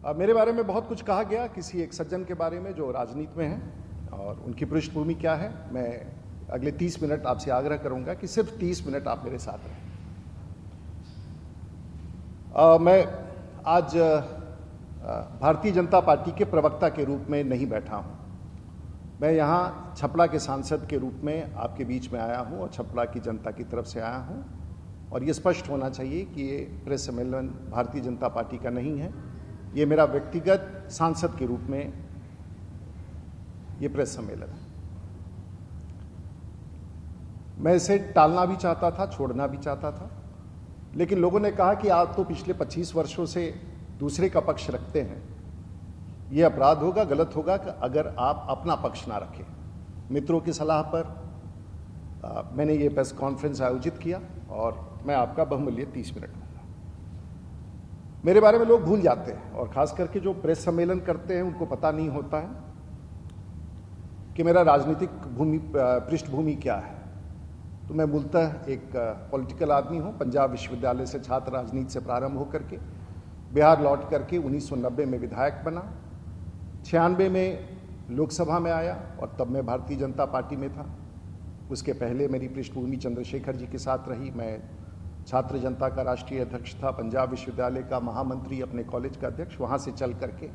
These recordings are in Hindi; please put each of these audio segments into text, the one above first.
मेरे बारे में बहुत कुछ कहा गया, किसी एक सज्जन के बारे में जो राजनीति में हैं और उनकी पृष्ठभूमि क्या है। मैं अगले 30 मिनट आपसे आग्रह करूंगा कि सिर्फ 30 मिनट आप मेरे साथ रहें। मैं आज भारतीय जनता पार्टी के प्रवक्ता के रूप में नहीं बैठा हूं। मैं यहाँ छपरा के सांसद के रूप में आपके बीच में आया हूं और छपरा की जनता की तरफ से आया हूं। और ये स्पष्ट होना चाहिए कि ये प्रेस सम्मेलन भारतीय जनता पार्टी का नहीं है, ये मेरा व्यक्तिगत सांसद के रूप में ये प्रेस सम्मेलन है। मैं इसे टालना भी चाहता था, छोड़ना भी चाहता था, लेकिन लोगों ने कहा कि आप तो पिछले 25 वर्षों से दूसरे का पक्ष रखते हैं, ये अपराध होगा, गलत होगा कि अगर आप अपना पक्ष ना रखें। मित्रों की सलाह पर मैंने ये प्रेस कॉन्फ्रेंस आयोजित किया और मैं आपका बहुमूल्य 30 मिनट लूंगा। मेरे बारे में लोग भूल जाते हैं और खास करके जो प्रेस सम्मेलन करते हैं उनको पता नहीं होता है कि मेरा राजनीतिक पृष्ठभूमि क्या है। तो मैं मूलतः एक पॉलिटिकल आदमी हूं। पंजाब विश्वविद्यालय से छात्र राजनीति से प्रारंभ होकर के बिहार लौट करके 1990 में विधायक बना, 96 में लोकसभा में आया और तब मैं भारतीय जनता पार्टी में था। उसके पहले मेरी पृष्ठभूमि चंद्रशेखर जी के साथ रही। मैं छात्र जनता का राष्ट्रीय अध्यक्ष था, पंजाब विश्वविद्यालय का महामंत्री, अपने कॉलेज का अध्यक्ष, वहां से चल करके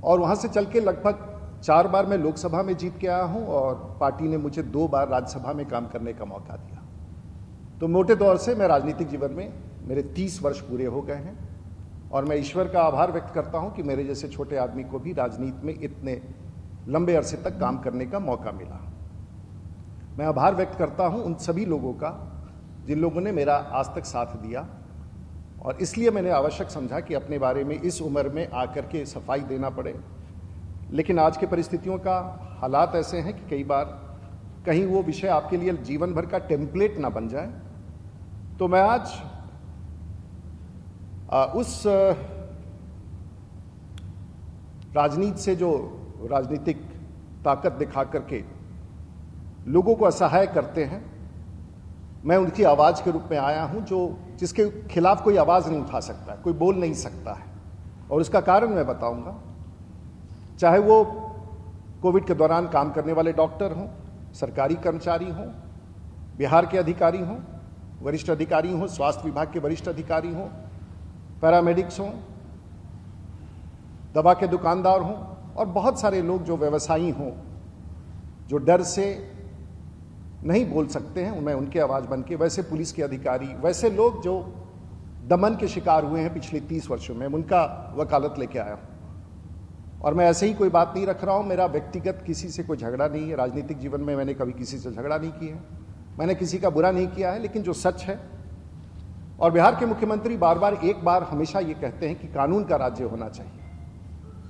और वहां से चल के लगभग 4 बार मैं लोकसभा में जीत के आया हूं और पार्टी ने मुझे 2 बार राज्यसभा में काम करने का मौका दिया। तो मोटे तौर से मैं राजनीतिक जीवन में मेरे 30 वर्ष पूरे हो गए हैं और मैं ईश्वर का आभार व्यक्त करता हूं कि मेरे जैसे छोटे आदमी को भी राजनीति में इतने लंबे अरसे तक काम करने का मौका मिला। मैं आभार व्यक्त करता हूं उन सभी लोगों का जिन लोगों ने मेरा आज तक साथ दिया और इसलिए मैंने आवश्यक समझा कि अपने बारे में इस उम्र में आकर के सफाई देना पड़े। लेकिन आज की परिस्थितियों का हालात ऐसे हैं कि कई बार कहीं वो विषय आपके लिए जीवन भर का टेम्पलेट ना बन जाए। तो मैं आज उस राजनीति से जो राजनीतिक ताकत दिखा करके लोगों को असहाय करते हैं, मैं उनकी आवाज के रूप में आया हूं, जो जिसके खिलाफ कोई आवाज नहीं उठा सकता है, कोई बोल नहीं सकता है। और उसका कारण मैं बताऊंगा। चाहे वो कोविड के दौरान काम करने वाले डॉक्टर हों, सरकारी कर्मचारी हों, बिहार के अधिकारी हों, वरिष्ठ अधिकारी हों, स्वास्थ्य विभाग के वरिष्ठ अधिकारी हों, पैरामेडिक्स हों, दवा के दुकानदार हों और बहुत सारे लोग जो व्यवसायी हों, जो डर से नहीं बोल सकते हैं, मैं उनकी आवाज बन के, वैसे पुलिस के अधिकारी, वैसे लोग जो दमन के शिकार हुए हैं पिछले 30 वर्षों में, उनका वकालत लेके आया हूं। और मैं ऐसे ही कोई बात नहीं रख रहा हूं। मेरा व्यक्तिगत किसी से कोई झगड़ा नहीं है। राजनीतिक जीवन में मैंने कभी किसी से झगड़ा नहीं किया है, मैंने किसी का बुरा नहीं किया है। लेकिन जो सच है, और बिहार के मुख्यमंत्री बार बार एक बार हमेशा ये कहते हैं कि कानून का राज्य होना चाहिए।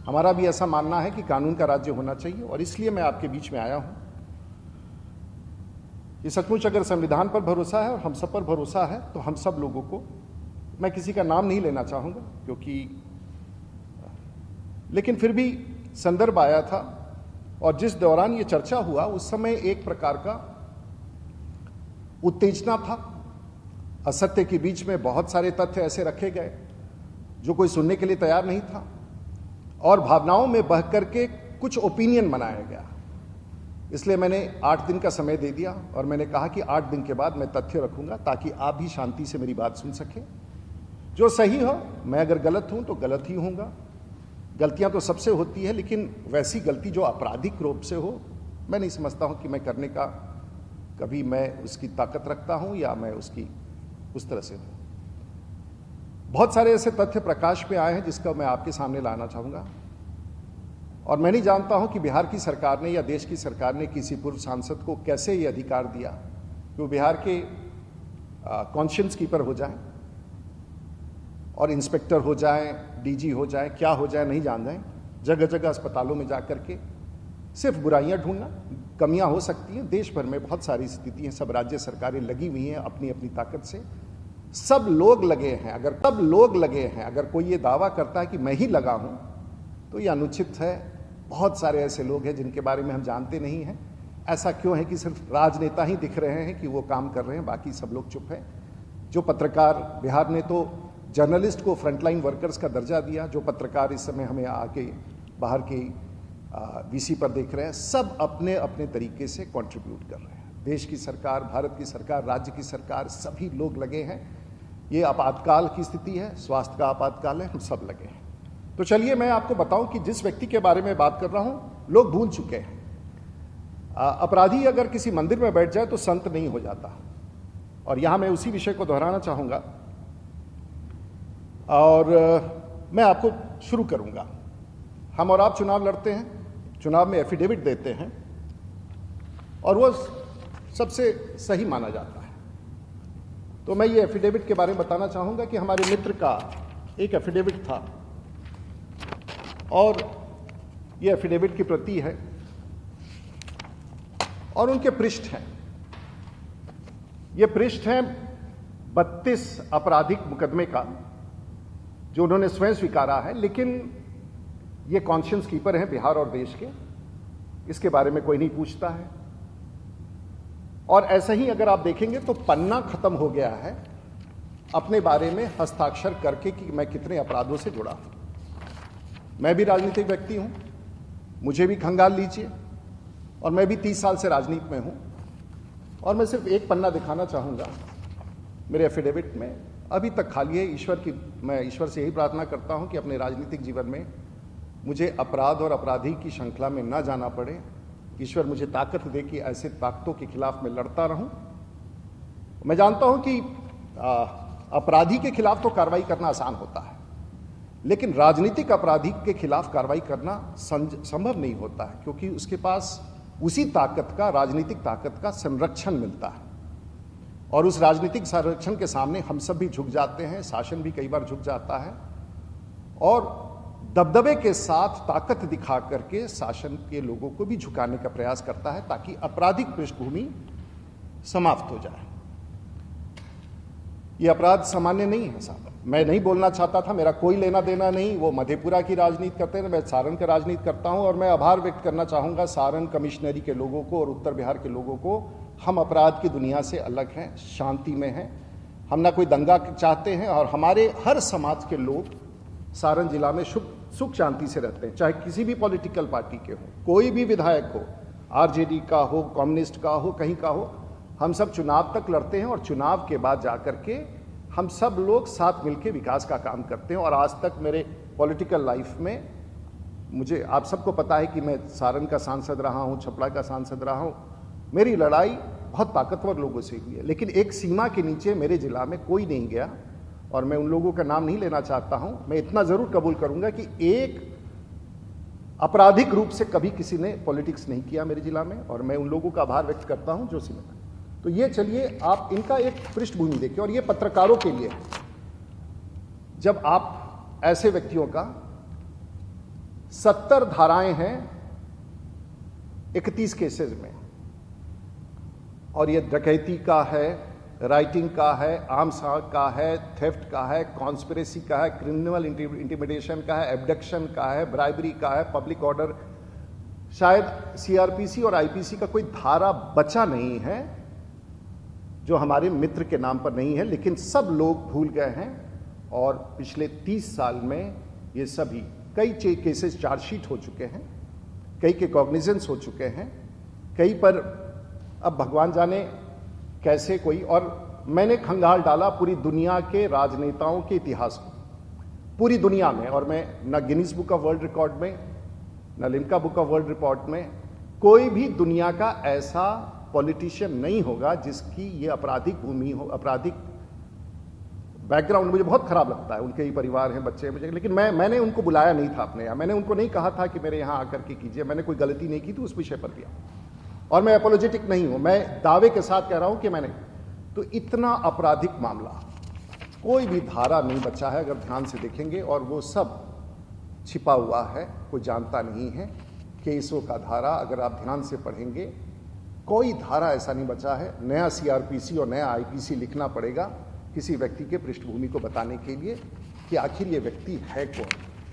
हमारा भी ऐसा मानना है कि कानून का राज्य होना चाहिए और इसलिए मैं आपके बीच में आया हूं। ये सचमुच अगर संविधान पर भरोसा है और हम सब पर भरोसा है तो हम सब लोगों को, मैं किसी का नाम नहीं लेना चाहूंगा क्योंकि, लेकिन फिर भी संदर्भ आया था और जिस दौरान ये चर्चा हुआ उस समय एक प्रकार का उत्तेजना था। असत्य के बीच में बहुत सारे तथ्य ऐसे रखे गए जो कोई सुनने के लिए तैयार नहीं था और भावनाओं में बह करके कुछ ओपिनियन बनाया गया। इसलिए मैंने 8 दिन का समय दे दिया और मैंने कहा कि 8 दिन के बाद मैं तथ्य रखूंगा ताकि आप भी शांति से मेरी बात सुन सकें। जो सही हो, मैं अगर गलत हूं तो गलत ही होऊंगा। गलतियां तो सबसे होती है, लेकिन वैसी गलती जो आपराधिक रूप से हो, मैं नहीं समझता हूं कि मैं करने का कभी मैं उसकी ताकत रखता हूं या मैं उसकी उस तरह से हूं। बहुत सारे ऐसे तथ्य प्रकाश में आए हैं जिसका मैं आपके सामने लाना चाहूंगा। और मैं नहीं जानता हूं कि बिहार की सरकार ने या देश की सरकार ने किसी पूर्व सांसद को कैसे ये अधिकार दिया कि वो बिहार के कॉन्शियंस कीपर हो जाए और इंस्पेक्टर हो जाए, डीजी हो जाए, क्या हो जाए नहीं जान जाए, जगह जगह अस्पतालों में जाकर के सिर्फ बुराइयां ढूंढना। कमियां हो सकती हैं, देश भर में बहुत सारी स्थिति हैं, सब राज्य सरकारें लगी हुई हैं अपनी अपनी ताकत से। सब लोग लगे हैं। अगर कोई ये दावा करता है कि मैं ही लगा हूं तो ये अनुचित है। बहुत सारे ऐसे लोग हैं जिनके बारे में हम जानते नहीं हैं। ऐसा क्यों है कि सिर्फ राजनेता ही दिख रहे हैं कि वो काम कर रहे हैं, बाकी सब लोग चुप हैं। जो पत्रकार, बिहार ने तो जर्नलिस्ट को फ्रंटलाइन वर्कर्स का दर्जा दिया, जो पत्रकार इस समय हमें आके बाहर के वीसी पर देख रहे हैं, सब अपने अपने तरीके से कंट्रीब्यूट कर रहे हैं। देश की सरकार, भारत की सरकार, राज्य की सरकार, सभी लोग लगे हैं। ये आपातकाल की स्थिति है, स्वास्थ्य का आपातकाल है, हम सब लगे हैं। तो चलिए मैं आपको बताऊं कि जिस व्यक्ति के बारे में बात कर रहा हूं लोग भूल चुके हैं। अपराधी अगर किसी मंदिर में बैठ जाए तो संत नहीं हो जाता, और यहां मैं उसी विषय को दोहराना चाहूंगा और मैं आपको शुरू करूंगा। हम और आप चुनाव लड़ते हैं, चुनाव में एफिडेविट देते हैं और वो सबसे सही माना जाता है। तो मैं ये एफिडेविट के बारे में बताना चाहूंगा कि हमारे मित्र का एक एफिडेविट था और ये एफिडेविट की प्रति है और उनके पृष्ठ हैं। ये पृष्ठ हैं 32 आपराधिक मुकदमे का जो उन्होंने स्वयं स्वीकारा है, लेकिन ये कॉन्शियंस कीपर हैं बिहार और देश के, इसके बारे में कोई नहीं पूछता है। और ऐसे ही अगर आप देखेंगे तो पन्ना खत्म हो गया है अपने बारे में हस्ताक्षर करके कि मैं कितने अपराधों से जुड़ा हूं। मैं भी राजनीतिक व्यक्ति हूं, मुझे भी खंगाल लीजिए, और मैं भी 30 साल से राजनीति में हूं। और मैं सिर्फ एक पन्ना दिखाना चाहूंगा मेरे एफिडेविट में, अभी तक खाली है। मैं ईश्वर से यही प्रार्थना करता हूं कि अपने राजनीतिक जीवन में मुझे अपराध और अपराधी की श्रृंखला में न जाना पड़े। ईश्वर मुझे ताकत दे कि ऐसे ताकतों के खिलाफ मैं लड़ता रहूं। मैं जानता हूं कि अपराधी के खिलाफ तो कार्रवाई करना आसान होता है, लेकिन राजनीतिक अपराधी के खिलाफ कार्रवाई करना संभव नहीं होता है, क्योंकि उसके पास उसी ताकत का, राजनीतिक ताकत का संरक्षण मिलता है। और उस राजनीतिक संरक्षण के सामने हम सब भी झुक जाते हैं, शासन भी कई बार झुक जाता है और दबदबे के साथ ताकत दिखा करके शासन के लोगों को भी झुकाने का प्रयास करता है, ताकि आपराधिक पृष्ठभूमि समाप्त हो जाए। ये अपराध सामान्य नहीं है साहब। मैं नहीं बोलना चाहता था, मेरा कोई लेना देना नहीं। वो मधेपुरा की राजनीति करते हैं, मैं सारण का राजनीति करता हूं। और मैं आभार व्यक्त करना चाहूंगा सारण कमिश्नरी के लोगों को और उत्तर बिहार के लोगों को। हम अपराध की दुनिया से अलग हैं, शांति में हैं, हम ना कोई दंगा चाहते हैं। और हमारे हर समाज के लोग सारण जिला में सुख शांति से रहते हैं, चाहे किसी भी पॉलिटिकल पार्टी के हो, कोई भी विधायक हो, आरजेडी का हो, कम्युनिस्ट का हो, कहीं का हो। हम सब चुनाव तक लड़ते हैं और चुनाव के बाद जाकर के हम सब लोग साथ मिलकर विकास का काम करते हैं। और आज तक मेरे पॉलिटिकल लाइफ में मुझे, आप सबको पता है कि मैं सारण का सांसद रहा हूं, छपरा का सांसद रहा हूं। मेरी लड़ाई बहुत ताकतवर लोगों से हुई है, लेकिन एक सीमा के नीचे मेरे जिला में कोई नहीं गया। और मैं उन लोगों का नाम नहीं लेना चाहता हूं। मैं इतना जरूर कबूल करूंगा कि एक आपराधिक रूप से कभी किसी ने पॉलिटिक्स नहीं किया मेरे जिला में, और मैं उन लोगों का आभार व्यक्त करता हूं जो सीमा। तो ये चलिए आप इनका एक पृष्ठभूमि देखिए, और ये पत्रकारों के लिए है। जब आप ऐसे व्यक्तियों का 70 धाराएं हैं 31 केसेस में, और ये डकैती का है, राइटिंग का है, आर्म्स का है, थेफ्ट का है, कॉन्स्पिरेसी का है, क्रिमिनल इंटिमिडेशन का है, एब्डक्शन का है, ब्राइबरी का है, पब्लिक ऑर्डर। शायद सीआरपीसी और आईपीसी का कोई धारा बचा नहीं है जो हमारे मित्र के नाम पर नहीं है, लेकिन सब लोग भूल गए हैं। और पिछले 30 साल में ये सभी कई केसेस चार्जशीट हो चुके हैं, कई के कॉग्निजेंस हो चुके हैं, कई पर अब भगवान जाने कैसे कोई। और मैंने खंगाल डाला पूरी दुनिया के राजनेताओं के इतिहास को, पूरी दुनिया में। और मैं न Guinness book of world record में, न Limca book of world record में, कोई भी दुनिया का ऐसा पॉलिटिशियन नहीं होगा जिसकी ये आपराधिक भूमि हो, आपराधिक बैकग्राउंड। मुझे बहुत खराब लगता है, उनके ही परिवार हैं, बच्चे हैं मुझे, लेकिन मैंने उनको बुलाया नहीं था अपने यहाँ। मैंने उनको नहीं कहा था कि मेरे यहाँ आकर के कीजिए। मैंने कोई गलती नहीं की थी उस विषय पर भी, और मैं अपोलोजेटिक नहीं हूं। मैं दावे के साथ कह रहा हूं कि मैंने, तो इतना आपराधिक मामला, कोई भी धारा नहीं बचा है अगर ध्यान से देखेंगे, और वो सब छिपा हुआ है, कोई जानता नहीं है। केसों का धारा अगर आप ध्यान से पढ़ेंगे, कोई धारा ऐसा नहीं बचा है। नया सीआरपीसी और नया आईपीसी लिखना पड़ेगा किसी व्यक्ति के पृष्ठभूमि को बताने के लिए कि आखिर ये व्यक्ति है कौन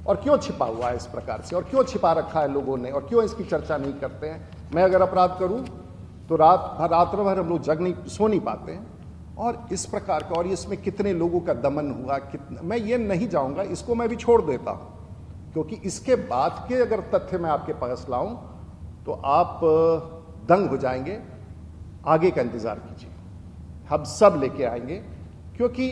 और क्यों छिपा हुआ है इस प्रकार से, और क्यों छिपा रखा है लोगों ने, और क्यों इसकी चर्चा नहीं करते हैं। मैं अगर अपराध करूं तो रात भर हम लोग सो नहीं पाते हैं। और इस प्रकार का, और इसमें कितने लोगों का दमन हुआ, कितना, मैं ये नहीं जाऊंगा, इसको मैं भी छोड़ देता हूं, क्योंकि इसके बाद के अगर तथ्य मैं आपके पास लाऊं तो आप दंग हो जाएंगे। आगे का इंतजार कीजिए, हम सब लेके आएंगे, क्योंकि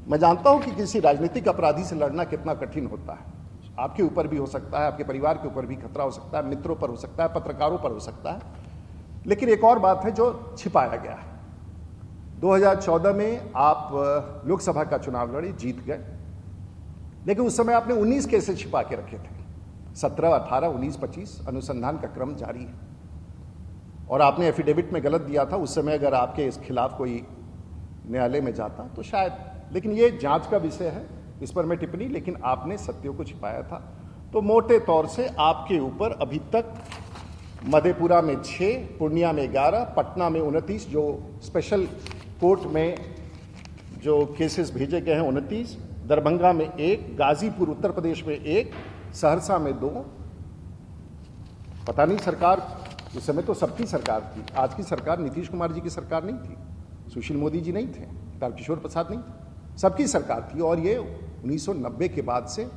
मैं जानता हूं कि किसी राजनीतिक अपराधी से लड़ना कितना कठिन होता है। आपके ऊपर भी हो सकता है, आपके परिवार के ऊपर भी खतरा हो सकता है, मित्रों पर हो सकता है, पत्रकारों पर हो सकता है। लेकिन एक और बात है जो छिपाया गया है। 2014 में आप लोकसभा का चुनाव लड़े, जीत गए, लेकिन उस समय आपने 19 केसेस छिपा के रखे थे। 17, 18, 19, 25 अनुसंधान का क्रम जारी है, और आपने एफिडेविट में गलत दिया था। उस समय अगर आपके इस खिलाफ कोई न्यायालय में जाता तो शायद, लेकिन ये जांच का विषय है, इस पर मैं टिप्पणी, लेकिन आपने सत्यों को छिपाया था। तो मोटे तौर से आपके ऊपर अभी तक मधेपुरा में 6, पूर्णिया में 11, पटना में 29, जो स्पेशल कोर्ट में जो केसेस भेजे गए हैं 29, दरभंगा में 1, गाजीपुर उत्तर प्रदेश में 1, सहरसा में 2। पता नहीं, सरकार उस समय तो सबकी सरकार थी, आज की सरकार नीतीश कुमार जी की सरकार नहीं थी, सुशील मोदी जी नहीं थे, तारकिशोर प्रसाद नहीं थे, सबकी सरकार थी। और ये 1990 के बाद से,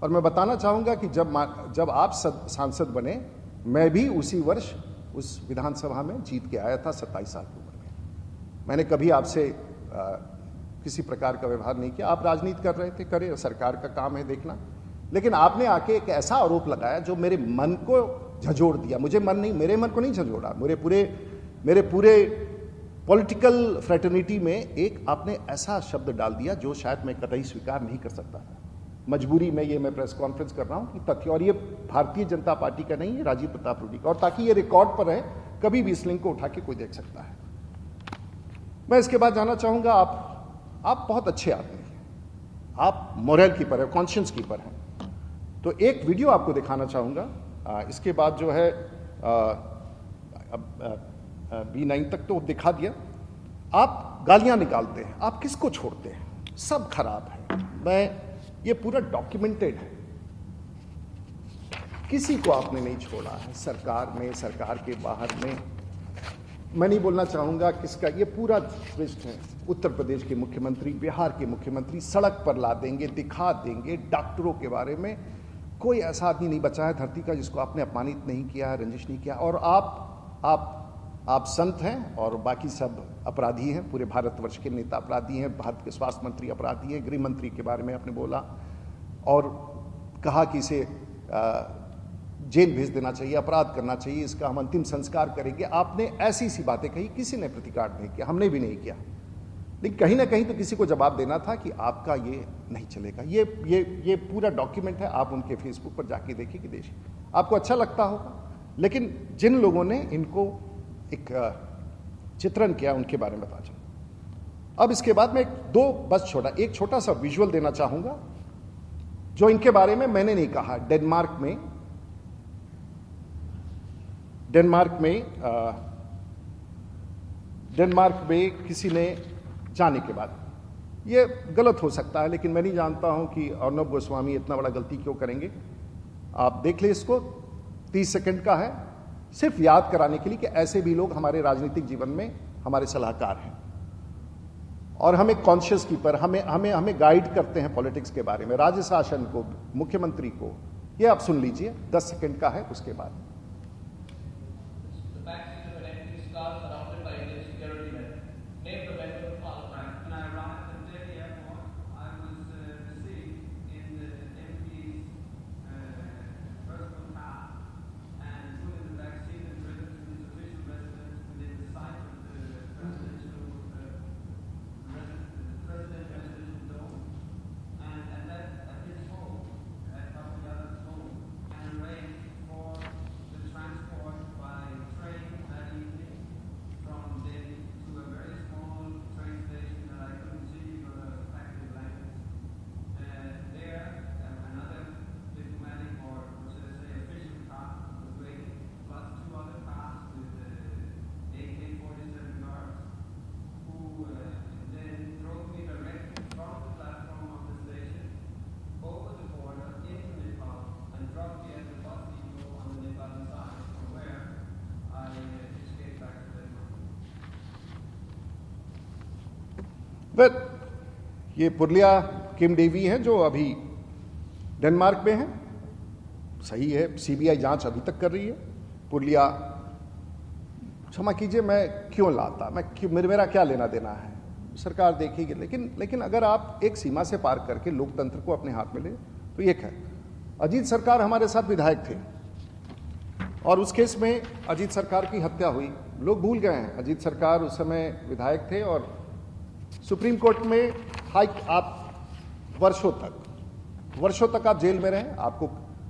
और मैं बताना चाहूंगा कि जब आप सांसद बने, मैं भी उसी वर्ष उस विधानसभा में जीत के आया था, 27 साल की उम्र में। मैंने कभी आपसे किसी प्रकार का व्यवहार नहीं किया। आप राजनीति कर रहे थे, करे, सरकार का काम है देखना, लेकिन आपने आके एक ऐसा आरोप लगाया जो मेरे मन को झंझोड़ दिया। मुझे मन नहीं, मेरे मन को नहीं झंझोड़ा, मेरे पूरे पॉलिटिकल फ्रेटर्निटी में एक आपने ऐसा शब्द डाल दिया जो शायद मैं कतई स्वीकार नहीं कर सकता था। मजबूरी में ये मैं प्रेस कॉन्फ्रेंस कर रहा हूं कि तथ्य, और ये भारतीय जनता पार्टी का नहीं है, राजीव प्रताप रूडी का, और ताकि ये रिकॉर्ड पर रहे, कभी भी इस लिंक को उठा के कोई देख सकता है। मैं इसके बाद जानना चाहूंगा, आप बहुत अच्छे आदमी हैं, आप मोरल कीपर है, कॉन्शियंस कीपर हैं। तो एक वीडियो आपको दिखाना चाहूंगा, इसके बाद जो है B9 तक तो दिखा दिया। आप गालियां निकालते हैं, आप किसको छोड़ते हैं, सब खराब है। ये पूरा डॉक्यूमेंटेड है, किसी को आपने नहीं छोड़ा है, सरकार में, सरकार के बाहर में। मैं नहीं बोलना चाहूंगा किसका, ये पूरा ट्विस्ट है। उत्तर प्रदेश के मुख्यमंत्री, बिहार के मुख्यमंत्री सड़क पर ला देंगे, दिखा देंगे। डॉक्टरों के बारे में कोई ऐसा आदमी नहीं बचा है धरती का जिसको आपने अपमानित नहीं किया है, रंजिश नहीं किया। और आप संत हैं और बाकी सब अपराधी हैं, पूरे भारतवर्ष के नेता अपराधी हैं। भारत के स्वास्थ्य मंत्री अपराधी हैं, गृह मंत्री के बारे में आपने बोला और कहा कि इसे जेल भेज देना चाहिए, अपराध करना चाहिए, इसका हम अंतिम संस्कार करेंगे। आपने ऐसी सी बातें कही, किसी ने प्रतिकार नहीं किया, हमने भी नहीं किया। लेकिन कहीं ना कहीं तो किसी को जवाब देना था कि आपका ये नहीं चलेगा। ये पूरा डॉक्यूमेंट है, आप उनके फेसबुक पर जाके देखिए कि देखिए, आपको अच्छा लगता होगा। लेकिन जिन लोगों ने इनको एक चित्रण किया, उनके बारे में बता चाहूँ। अब इसके बाद में एक छोटा सा विजुअल देना चाहूंगा जो इनके बारे में मैंने नहीं कहा। डेनमार्क में किसी ने जाने के बाद, ये गलत हो सकता है लेकिन मैं नहीं जानता हूं कि अर्नब गोस्वामी इतना बड़ा गलती क्यों करेंगे। आप देख ले इसको, 30 सेकंड का है, सिर्फ याद कराने के लिए कि ऐसे भी लोग हमारे राजनीतिक जीवन में हमारे सलाहकार हैं और हम एक कॉन्शियस कीपर, हमें गाइड करते हैं पॉलिटिक्स के बारे में, राज्य शासन को, मुख्यमंत्री को। ये आप सुन लीजिए, 10 सेकंड का है। उसके बाद बट ये पुरलिया किम डेवी हैं जो अभी डेनमार्क में हैं, सही है, सीबीआई जांच अभी तक कर रही है। पुरलिया, क्षमा कीजिए मैं क्यों लाता, मैं क्यों, मेरा क्या लेना देना है, सरकार देखेगी। लेकिन अगर आप एक सीमा से पार करके लोकतंत्र को अपने हाथ में ले तो ये है। अजीत सरकार हमारे साथ विधायक थे और उस केस में अजीत सरकार की हत्या हुई, लोग भूल गए हैं। अजीत सरकार उस समय विधायक थे और सुप्रीम कोर्ट में आप वर्षों तक आप जेल में रहे, आपको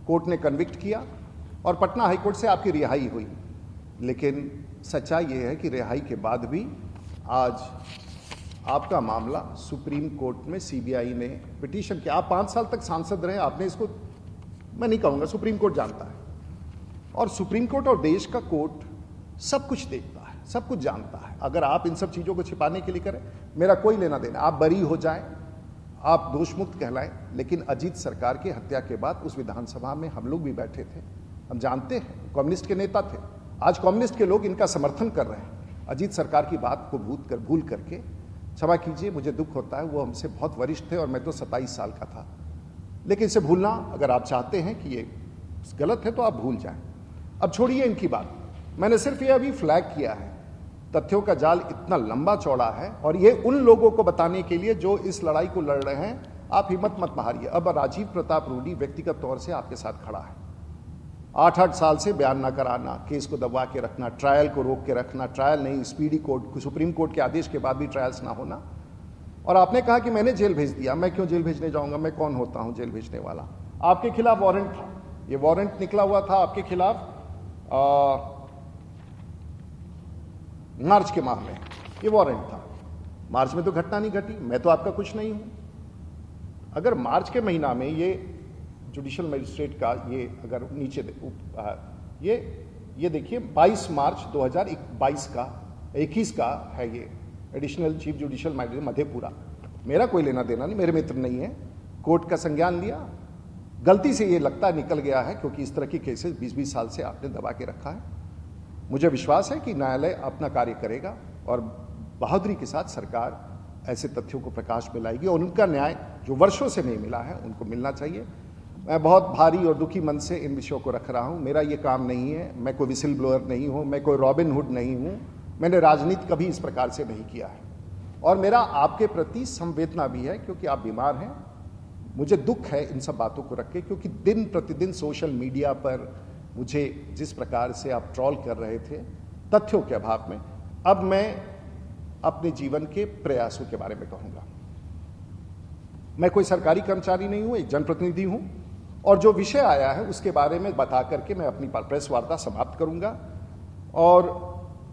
कोर्ट ने कन्विक्ट किया और पटना हाईकोर्ट से आपकी रिहाई हुई। लेकिन सच्चाई ये है कि रिहाई के बाद भी आज आपका मामला सुप्रीम कोर्ट में सीबीआई ने पिटीशन किया। आप 5 साल तक सांसद रहे, आपने इसको, मैं नहीं कहूंगा, सुप्रीम कोर्ट जानता है। और सुप्रीम कोर्ट और देश का कोर्ट सब कुछ देखता है, सब कुछ जानता है। अगर आप इन सब चीजों को छिपाने के लिए करें, मेरा कोई लेना देना, आप बरी हो जाएं, आप दोषमुक्त कहलाएं। लेकिन अजीत सरकार की हत्या के बाद उस विधानसभा में हम लोग भी बैठे थे, हम जानते हैं, कम्युनिस्ट के नेता थे। आज कम्युनिस्ट के लोग इनका समर्थन कर रहे हैं अजीत सरकार की बात को भूल करके। क्षमा कीजिए, मुझे दुख होता है, वो हमसे बहुत वरिष्ठ थे और मैं तो 27 साल का था। लेकिन इसे भूलना, अगर आप चाहते हैं कि ये गलत है तो आप भूल जाएं। अब छोड़िए इनकी बात, मैंने सिर्फ ये अभी फ्लैग किया है, तथ्यों का जाल इतना लंबा चौड़ा है और ये उन लोगों को बताने के लिए जो इस लड़ाई को लड़ रहे हैं। आप हिम्मत मत हारिए। अब राजीव प्रताप रूडी व्यक्तिगत तौर से आपके साथ खड़ा है। 8 साल से बयान ना कराना, केस को दबा के रखना, ट्रायल को रोक के रखना, ट्रायल नहीं, स्पीडी कोर्ट, सुप्रीम कोर्ट के आदेश के बाद भी ट्रायल्स ना होना। और आपने कहा कि मैंने जेल भेज दिया, मैं क्यों जेल भेजने जाऊंगा, मैं कौन होता हूं जेल भेजने वाला। आपके खिलाफ वारंट था, ये वारंट निकला हुआ था आपके खिलाफ मार्च के माह में, ये वारंट था। मार्च में तो घटना नहीं घटी, मैं तो आपका कुछ नहीं हूं। अगर मार्च के महीना में ये जुडिशियल मजिस्ट्रेट का ये अगर नीचे ये देखिए 22 मार्च 2022 का 21 का है, ये additional chief judicial magistrate Madhepura, मेरा कोई लेना देना नहीं, मेरे मित्र नहीं है। कोर्ट का संज्ञान लिया, गलती से ये लगता निकल गया है क्योंकि इस तरह की केसेस 20-20 साल से आपने दबा के रखा है। मुझे विश्वास है कि न्यायालय अपना कार्य करेगा और बहादुरी के साथ सरकार ऐसे तथ्यों को प्रकाश में लाएगी और उनका न्याय जो वर्षों से नहीं मिला है उनको मिलना चाहिए। मैं बहुत भारी और दुखी मन से इन विषयों को रख रहा हूं। मेरा ये काम नहीं है, मैं कोई विसिल ब्लोअर नहीं हूं, मैं कोई रॉबिन हुड नहीं हूं, मैंने राजनीति कभी इस प्रकार से नहीं किया है। और मेरा आपके प्रति संवेदना भी है क्योंकि आप बीमार हैं। मुझे दुख है इन सब बातों को रख के, क्योंकि दिन प्रतिदिन सोशल मीडिया पर मुझे जिस प्रकार से आप ट्रोल कर रहे थे तथ्यों के अभाव में, अब मैं अपने जीवन के प्रयासों के बारे में कहूंगा। मैं कोई सरकारी कर्मचारी नहीं हूं, एक जनप्रतिनिधि हूं और जो विषय आया है उसके बारे में बता करके मैं अपनी प्रेस वार्ता समाप्त करूंगा। और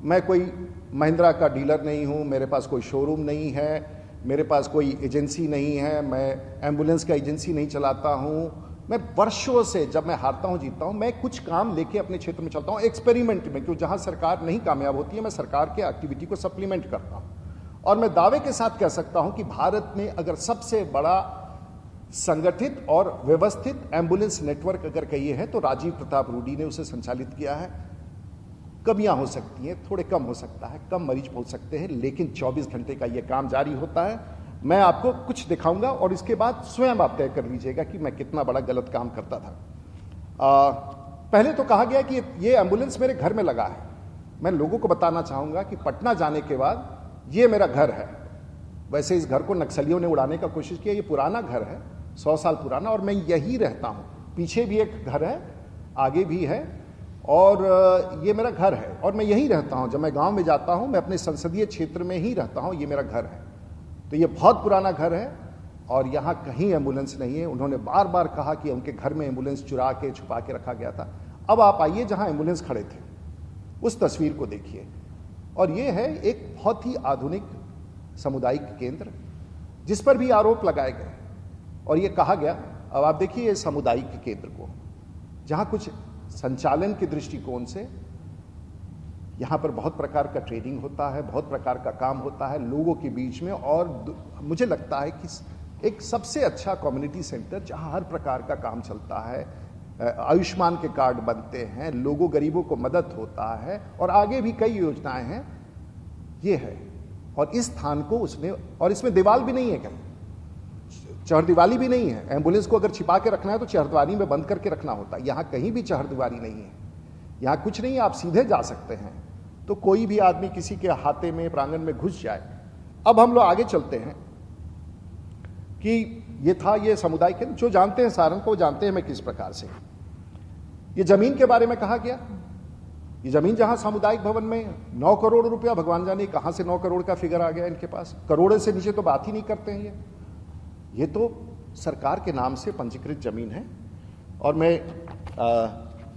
मैं कोई महिंद्रा का डीलर नहीं हूं, मेरे पास कोई शोरूम नहीं है, मेरे पास कोई एजेंसी नहीं है, मैं एम्बुलेंस का एजेंसी नहीं चलाता हूं। मैं वर्षों से, जब मैं हारता हूं जीतता हूं, मैं कुछ काम लेके अपने क्षेत्र में चलता हूं एक्सपेरिमेंट में, क्योंकि जहां सरकार नहीं कामयाब होती है मैं सरकार के एक्टिविटी को सप्लीमेंट करता हूं। और मैं दावे के साथ कह सकता हूं कि भारत में अगर सबसे बड़ा संगठित और व्यवस्थित एम्बुलेंस नेटवर्क अगर कहिए है तो राजीव प्रताप रूडी ने उसे संचालित किया है। कमियां हो सकती हैं, थोड़े कम हो सकता है, कम मरीज पहुंच सकते हैं, लेकिन 24 घंटे का यह काम जारी होता है। मैं आपको कुछ दिखाऊंगा और इसके बाद स्वयं आप तय कर लीजिएगा कि मैं कितना बड़ा गलत काम करता था। पहले तो कहा गया कि ये एम्बुलेंस मेरे घर में लगा है। मैं लोगों को बताना चाहूंगा कि पटना जाने के बाद ये मेरा घर है। वैसे इस घर को नक्सलियों ने उड़ाने का कोशिश किया, ये पुराना घर है, 100 साल पुराना, और मैं यही रहता हूं। पीछे भी एक घर है, आगे भी है, और ये मेरा घर है और मैं यहीं रहता हूं। जब मैं गांव में जाता हूं, मैं अपने संसदीय क्षेत्र में ही रहता हूं, ये मेरा घर है। तो ये बहुत पुराना घर है और यहां कहीं एम्बुलेंस नहीं है। उन्होंने बार बार कहा कि उनके घर में एम्बुलेंस चुरा के छुपा के रखा गया था। अब आप आइए जहां एम्बुलेंस खड़े थे, उस तस्वीर को देखिए, और ये है एक बहुत ही आधुनिक सामुदायिक केंद्र जिस पर भी आरोप लगाए गए और ये कहा गया। अब आप देखिए सामुदायिक केंद्र को, जहां कुछ संचालन के दृष्टिकोण से यहां पर बहुत प्रकार का ट्रेनिंग होता है, बहुत प्रकार का काम होता है लोगों के बीच में, और मुझे लगता है कि एक सबसे अच्छा कम्युनिटी सेंटर जहां हर प्रकार का काम चलता है, आयुष्मान के कार्ड बनते हैं, लोगों गरीबों को मदद होता है और आगे भी कई योजनाएं हैं, ये है। और इस स्थान को उसने, और इसमें दीवार भी नहीं है, क्या चहरदीवारी भी नहीं है। एम्बुलेंस को अगर छिपा के रखना है तो चहरदीवारी में बंद करके रखना होता है। यहाँ कहीं भी चहरदीवारी नहीं है, यहाँ कुछ नहीं है, आप सीधे जा सकते हैं। तो कोई भी आदमी किसी के हाथे में प्रांगण में घुस जाए। अब हम लोग आगे चलते हैं कि ये था, ये समुदाय के जो जानते हैं सारन को जानते हैं मैं किस प्रकार से। ये जमीन के बारे में कहा गया, ये जमीन जहां सामुदायिक भवन में 9 करोड़ रुपया, भगवान जाने कहां से 9 करोड़ का फिगर आ गया इनके पास। करोड़ से नीचे तो बात ही नहीं करते हैं ये तो सरकार के नाम से पंजीकृत जमीन है। और मैं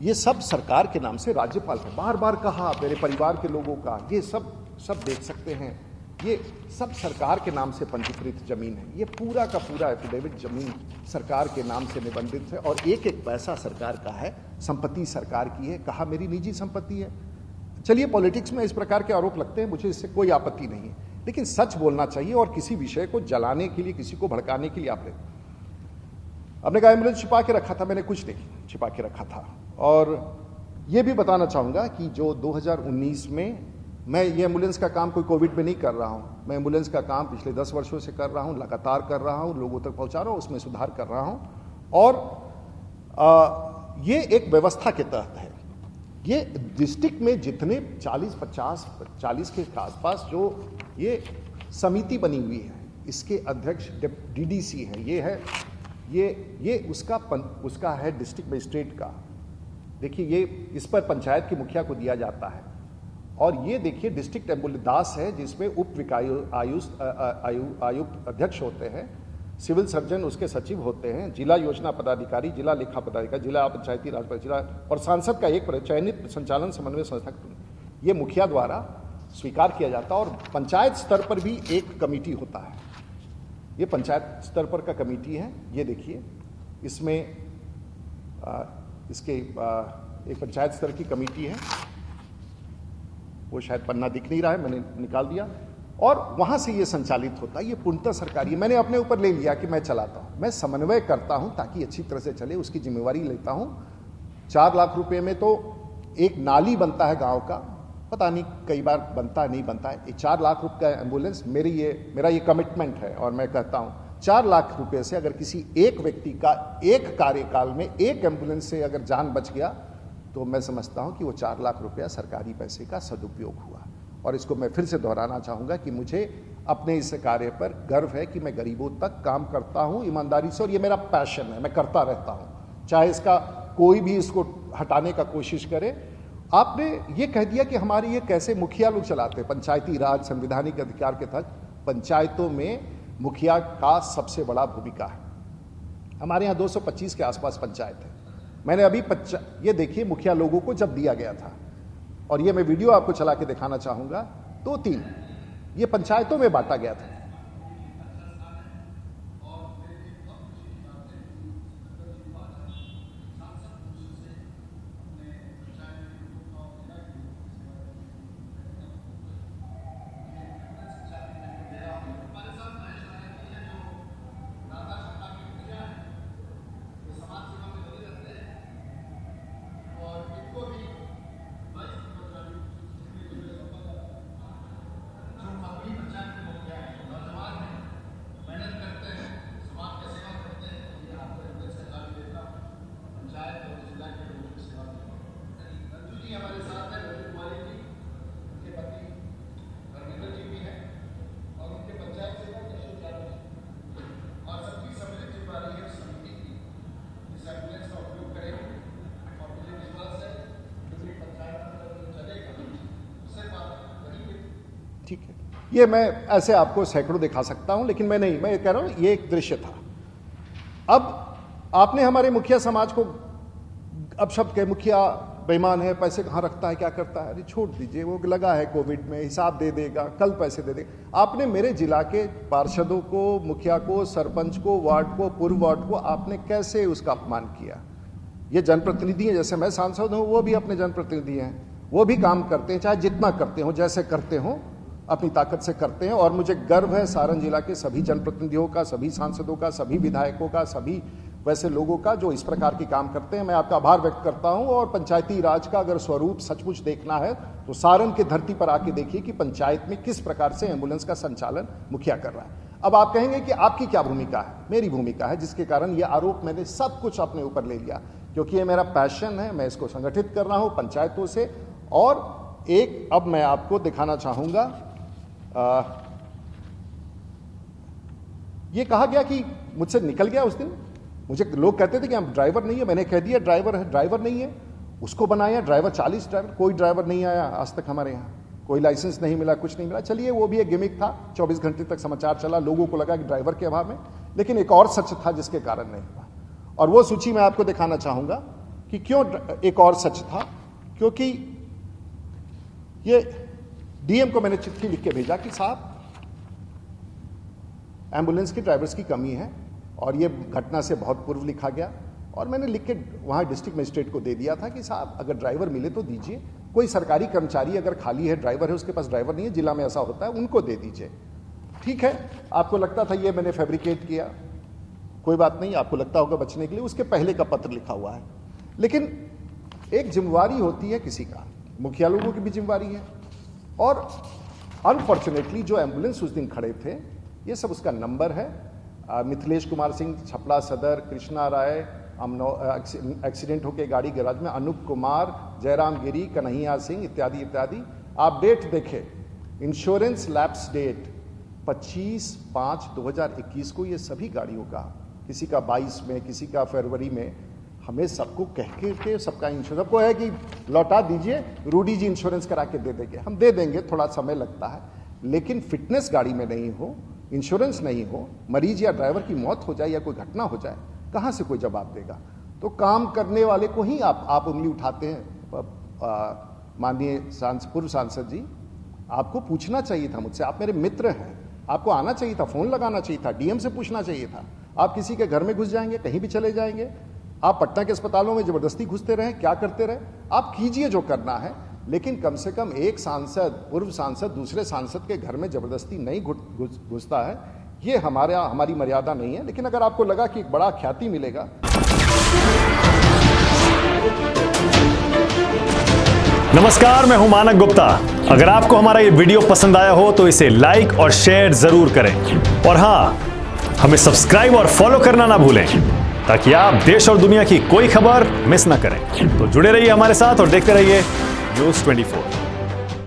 ये सब सरकार के नाम से, राज्यपाल ने बार बार कहा, मेरे परिवार के लोगों का, ये सब देख सकते हैं, ये सब सरकार के नाम से पंजीकृत जमीन है। ये पूरा का पूरा एफिडेविट जमीन सरकार के नाम से निबंधित है और एक एक पैसा सरकार का है, संपत्ति सरकार की है। कहा मेरी निजी संपत्ति है। चलिए, पॉलिटिक्स में इस प्रकार के आरोप लगते हैं, मुझे इससे कोई आपत्ति नहीं है, लेकिन सच बोलना चाहिए। और किसी विषय को जलाने के लिए, किसी को भड़काने के लिए आपने कहा एम्बुलेंस छिपा के रखा था, मैंने कुछ नहीं छिपा के रखा था। और ये भी बताना चाहूँगा कि जो 2019 में, मैं ये एम्बुलेंस का काम कोई कोविड में नहीं कर रहा हूँ, मैं एम्बुलेंस का काम पिछले 10 वर्षों से कर रहा हूँ, लगातार कर रहा हूँ, लोगों तक पहुँचा रहा हूँ, उसमें सुधार कर रहा हूँ। और ये एक व्यवस्था के तहत है। ये डिस्ट्रिक्ट में जितने 40 के आसपास जो ये समिति बनी हुई है, इसके अध्यक्ष डीडीसी है, ये उसका है डिस्ट्रिक्ट मजिस्ट्रेट का। देखिए, ये इस पर पंचायत की मुखिया को दिया जाता है। और ये देखिए डिस्ट्रिक्ट एम्बुलेंस दास है, जिसमें उप आयुक्त अध्यक्ष होते हैं, सिविल सर्जन उसके सचिव होते हैं, जिला योजना पदाधिकारी, जिला लेखा पदाधिकारी, जिला पंचायती राज जिला, और सांसद का एक चयनित संचालन समन्वय संस्था, ये मुखिया द्वारा स्वीकार किया जाता है। और पंचायत स्तर पर भी एक कमेटी होता है, ये पंचायत स्तर पर का कमेटी है। ये देखिए, इसमें एक पंचायत स्तर की कमेटी है, वो शायद पन्ना दिख नहीं रहा है, मैंने निकाल दिया। और वहां से ये संचालित होता है, ये पूर्णतः सरकारी। मैंने अपने ऊपर ले लिया कि मैं चलाता हूं, मैं समन्वय करता हूं ताकि अच्छी तरह से चले, उसकी जिम्मेवारी लेता हूं। 4 लाख रुपए में तो एक नाली बनता है गांव का, पता नहीं कई बार बनता है नहीं बनता है। ये 4 लाख रुपए का एम्बुलेंस मेरा ये कमिटमेंट है। और मैं कहता हूं 4 लाख रुपए से अगर किसी एक व्यक्ति का एक कार्यकाल में एक एम्बुलेंस से अगर जान बच गया, तो मैं समझता हूं कि वो 4 लाख रुपया सरकारी पैसे का सदुपयोग हुआ। और इसको मैं फिर से दोहराना चाहूँगा कि मुझे अपने इस कार्य पर गर्व है कि मैं गरीबों तक काम करता हूँ ईमानदारी से, और ये मेरा पैशन है, मैं करता रहता हूँ, चाहे इसका कोई भी इसको हटाने का कोशिश करे। आपने ये कह दिया कि हमारे ये कैसे मुखिया लोग चलाते हैं। पंचायती राज संवैधानिक अधिकार के तहत पंचायतों में मुखिया का सबसे बड़ा भूमिका है। हमारे यहाँ 225 के आसपास पंचायत है। मैंने अभी ये देखिए मुखिया लोगों को जब दिया गया था, और ये मैं वीडियो आपको चला के दिखाना चाहूँगा, 2-3 ये पंचायतों में बांटा गया था। ठीक है, ये मैं ऐसे आपको सैकड़ों दिखा सकता हूं, लेकिन मैं कह रहा हूं ये एक दृश्य था। अब आपने हमारे मुखिया समाज को अब शब्द के मुखिया बेईमान है, पैसे कहाँ रखता है, क्या करता है, अरे छोड़ दीजिए, वो लगा है कोविड में, हिसाब दे देगा, कल पैसे दे देगा। आपने मेरे जिला के पार्षदों को, मुखिया को, सरपंच को, वार्ड को, पूर्व वार्ड को आपने कैसे उसका अपमान किया। ये जनप्रतिनिधि हैं, जैसे मैं सांसद हूँ, वो भी अपने जनप्रतिनिधि हैं, वो भी काम करते हैं, चाहे जितना करते हो, जैसे करते हो, अपनी ताकत से करते हैं। और मुझे गर्व है सारण जिला के सभी जनप्रतिनिधियों का, सभी सांसदों का, सभी विधायकों का, सभी वैसे लोगों का जो इस प्रकार के काम करते हैं। मैं आपका आभार व्यक्त करता हूं। और पंचायती राज का अगर स्वरूप सचमुच देखना है तो सारण की धरती पर आके देखिए कि पंचायत में किस प्रकार से एम्बुलेंस का संचालन मुखिया कर रहा है। अब आप कहेंगे कि आपकी क्या भूमिका है? मेरी भूमिका है, जिसके कारण ये आरोप मैंने सब कुछ अपने ऊपर ले लिया, क्योंकि ये मेरा पैशन है। मैं इसको संगठित कर रहा हूं पंचायतों से। और एक अब मैं आपको दिखाना चाहूंगा, ये कहा गया कि मुझसे निकल गया उस दिन। मुझे लोग कहते थे कि हम ड्राइवर नहीं है, मैंने कह दिया ड्राइवर है। ड्राइवर नहीं है, उसको बनाया ड्राइवर। 40 ड्राइवर, कोई ड्राइवर नहीं आया आज तक हमारे यहाँ, कोई लाइसेंस नहीं मिला, कुछ नहीं मिला। चलिए वो भी एक गिमिक था, 24 घंटे तक समाचार चला, लोगों को लगा कि ड्राइवर के अभाव में। लेकिन एक और सच था जिसके कारण नहीं हुआ, और वो सूची मैं आपको दिखाना चाहूंगा कि क्यों एक और सच था। क्योंकि ये डीएम को मैंने चिट्ठी लिख के भेजा कि साहब एम्बुलेंस के ड्राइवर्स की कमी है, और ये घटना से बहुत पूर्व लिखा गया। और मैंने लिख के वहाँ डिस्ट्रिक्ट मजिस्ट्रेट को दे दिया था कि साहब अगर ड्राइवर मिले तो दीजिए। कोई सरकारी कर्मचारी अगर खाली है, ड्राइवर है, उसके पास ड्राइवर नहीं है, जिला में ऐसा होता है, उनको दे दीजिए। ठीक है, आपको लगता था ये मैंने फैब्रिकेट किया, कोई बात नहीं, आपको लगता होगा बचने के लिए, उसके पहले का पत्र लिखा हुआ है। लेकिन एक जिम्मेवारी होती है किसी का, मुखिया लोगों की भी जिम्मेवारी है। और अनफॉर्चुनेटली जो एम्बुलेंस उस दिन खड़े थे, ये सब उसका नंबर है। मिथिलेश कुमार सिंह छपड़ा सदर, कृष्णा राय एक्सीडेंट होकर गाड़ी गैराज में, अनूप कुमार, जयराम गिरी, कन्हैया सिंह इत्यादि इत्यादि। आप डेट देखें, इंश्योरेंस लैप्स डेट 25/5/2021 को ये सभी गाड़ियों का, किसी का 22 में, किसी का फरवरी में। हमें सबको कह के सबका इंश्योरेंस, सबको है कि लौटा दीजिए, रूडी जी इंश्योरेंस करा के दे देंगे। हम दे देंगे, थोड़ा समय लगता है, लेकिन फिटनेस गाड़ी में नहीं हो, इंश्योरेंस नहीं हो, मरीज या ड्राइवर की मौत हो जाए या कोई घटना हो जाए, कहाँ से कोई जवाब देगा? तो काम करने वाले को ही आप उंगली उठाते हैं। माननीय पूर्व सांसद जी, आपको पूछना चाहिए था मुझसे, आप मेरे मित्र हैं, आपको आना चाहिए था, फोन लगाना चाहिए था, डीएम से पूछना चाहिए था। आप किसी के घर में घुस जाएंगे, कहीं भी चले जाएंगे, आप पटना के अस्पतालों में जबरदस्ती घुसते रहे, क्या करते रहे? आप कीजिए जो करना है, लेकिन कम से कम एक सांसद, पूर्व सांसद दूसरे सांसद के घर में जबरदस्ती नहीं घुसता है। ये हमारी मर्यादा नहीं है। लेकिन अगर आपको लगा कि एक बड़ा ख्याति मिलेगा। नमस्कार, मैं हूं मानक गुप्ता। अगर आपको हमारा ये वीडियो पसंद आया हो तो इसे लाइक और शेयर जरूर करें, और हां, हमें सब्सक्राइब और फॉलो करना ना भूलें, ताकि आप देश और दुनिया की कोई खबर मिस ना करें। तो जुड़े रहिए हमारे साथ और देखते रहिए न्यूज़ 24।